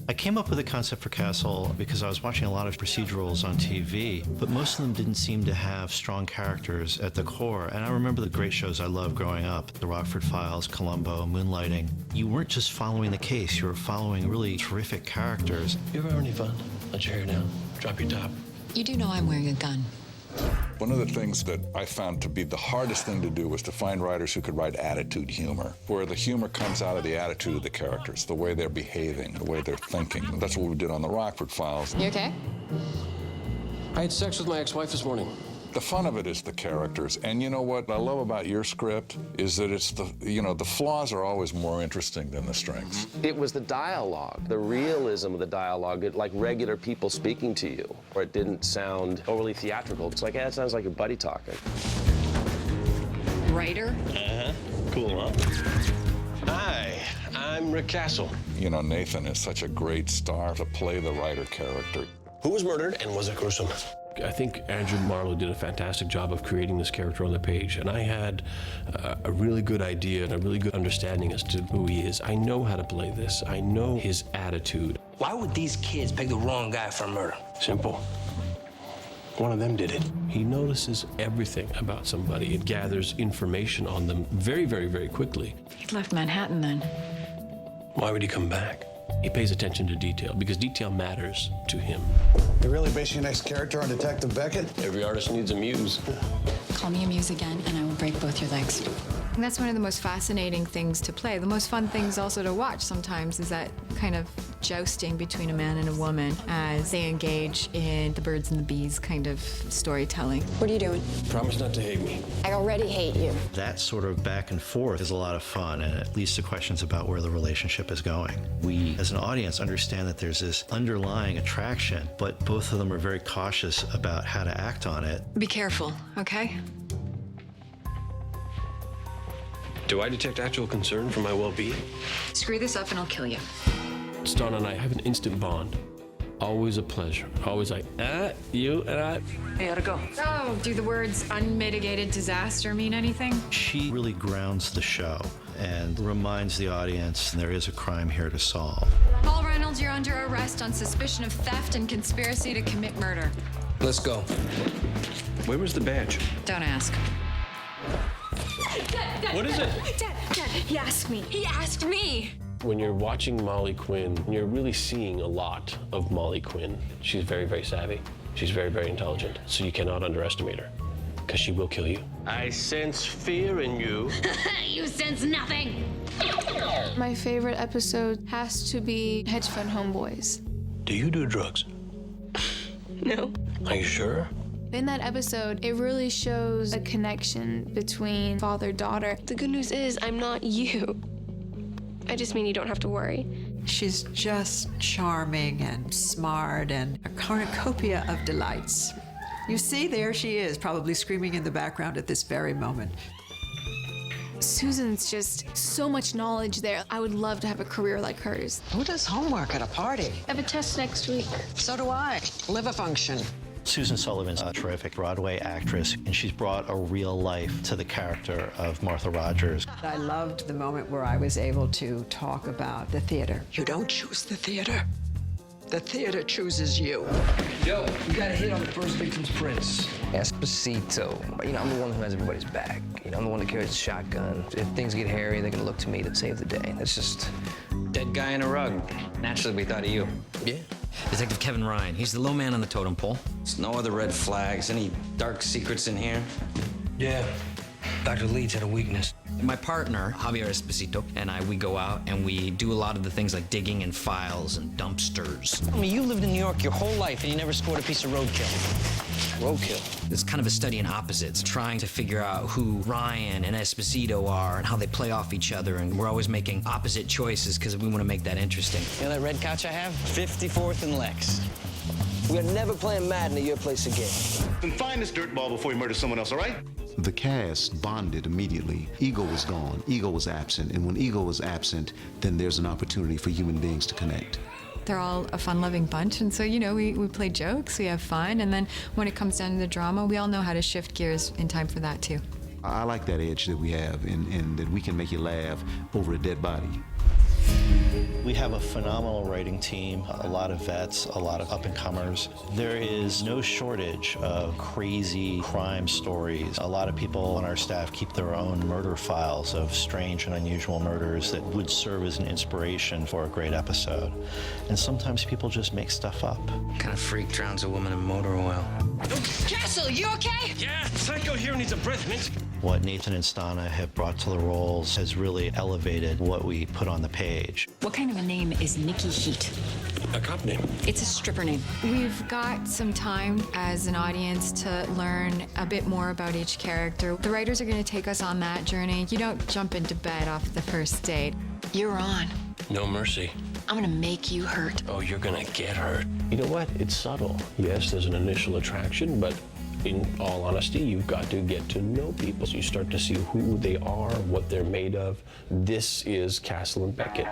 I came up with the concept for Castle because I was watching a lot of procedurals on TV, but most of them didn't seem to have strong characters at the core. And I remember the great shows I loved growing up, The Rockford Files, Columbo, Moonlighting. You weren't just following the case, you were following really terrific characters. You ever have any fun? Let your hair down. Drop your top. You do know I'm wearing a gun. One of the things that I found to be the hardest thing to do was to find writers who could write attitude humor, where the humor comes out of the attitude of the characters, the way they're behaving, the way they're thinking. That's what we did on the Rockford Files. You okay? I had sex with my ex-wife this morning. The fun of it is the characters, and you know what I love about your script is that it's the flaws are always more interesting than the strengths. It was the dialogue, the realism of the dialogue, like regular people speaking to you, where it didn't sound overly theatrical. It's like, yeah, it sounds like your buddy talking. Writer? Cool, huh? Hi, I'm Rick Castle. You know, Nathan is such a great star to play the writer character. Who was murdered and was it gruesome? I think Andrew Marlowe did a fantastic job of creating this character on the page, and I had a really good idea and a really good understanding as to who he is. I know how to play this. I know his attitude. Why would these kids pick the wrong guy for murder? Simple. One of them did it. He notices everything about somebody. It gathers information on them very, very, very quickly. He left Manhattan then. Why would he come back? He pays attention to detail because detail matters to him. You're really basing your next character on Detective Beckett? Every artist needs a muse. Call me a muse again, and I will break both your legs. And that's one of the most fascinating things to play. The most fun things also to watch sometimes is that kind of jousting between a man and a woman as they engage in the birds and the bees kind of storytelling. What are you doing? Promise not to hate me. I already hate you. That sort of back and forth is a lot of fun, and it leads to questions about where the relationship is going. We, as an audience, understand that there's this underlying attraction, but both of them are very cautious about how to act on it. Be careful, okay? Do I detect actual concern for my well-being? Screw this up and I'll kill you. Star and I have an instant bond. Always a pleasure. Always like, you and I. Hey, how'd it go? Oh, do the words unmitigated disaster mean anything? She really grounds the show and reminds the audience there is a crime here to solve. Paul Reynolds, you're under arrest on suspicion of theft and conspiracy to commit murder. Let's go. Where was the badge? Don't ask. Dad, What is it? Dad, he asked me. He asked me. When you're watching Molly Quinn, you're really seeing a lot of Molly Quinn. She's very, very savvy. She's very, very intelligent. So you cannot underestimate her, because she will kill you. I sense fear in you. You sense nothing. My favorite episode has to be Hedge Fund Homeboys. Do you do drugs? No. Are you sure? In that episode, it really shows a connection between father-daughter. The good news is I'm not you. I just mean you don't have to worry. She's just charming and smart and a cornucopia of delights. You see, there she is, probably screaming in the background at this very moment. Susan's just so much knowledge there. I would love to have a career like hers. Who does homework at a party? I have a test next week. So do I. Liver function. Susan Sullivan's a terrific Broadway actress, and she's brought a real life to the character of Martha Rogers. I loved the moment where I was able to talk about the theater. You don't choose the theater. The theater chooses you. Yo, you got a hit on the first victim's prints. Esposito. You know, I'm the one who has everybody's back. You know, I'm the one that carries the shotgun. If things get hairy, they're gonna look to me to save the day. That's just... Dead guy in a rug. Naturally, we thought of you. Yeah. Detective Kevin Ryan. He's the low man on the totem pole. There's no other red flags. Any dark secrets in here? Yeah. Dr. Leeds had a weakness. My partner, Javier Esposito, and we go out and we do a lot of the things like digging in files and dumpsters. I mean, you lived in New York your whole life and you never scored a piece of roadkill. Roadkill. It's kind of a study in opposites, trying to figure out who Ryan and Esposito are and how they play off each other, and we're always making opposite choices because we want to make that interesting. You know that red couch I have? 54th and Lex. We are never playing Madden at your place again. Then find this dirtball before he murders someone else, all right? The cast bonded immediately. Ego was gone. Ego was absent. And when ego was absent, then there's an opportunity for human beings to connect. They're all a fun-loving bunch, and so, you know, we play jokes, we have fun, and then when it comes down to the drama, we all know how to shift gears in time for that, too. I like that edge that we have, and that we can make you laugh over a dead body. We have a phenomenal writing team, a lot of vets, a lot of up-and-comers. There is no shortage of crazy crime stories. A lot of people on our staff keep their own murder files of strange and unusual murders that would serve as an inspiration for a great episode. And sometimes people just make stuff up. What kind of freak drowns a woman in motor oil? Castle, you okay? Yeah, Psycho here needs a breath mint. What Nathan and Stana have brought to the roles has really elevated what we put on the page. What kind of a name is Nikki Heat? A cop name. It's a stripper name. We've got some time as an audience to learn a bit more about each character. The writers are going to take us on that journey. You don't jump into bed off the first date. You're on. No mercy. I'm gonna make you hurt. Oh, you're gonna get hurt. You know what? It's subtle. Yes, there's an initial attraction, but in all honesty, you've got to get to know people. So you start to see who they are, what they're made of. This is Castle and Beckett.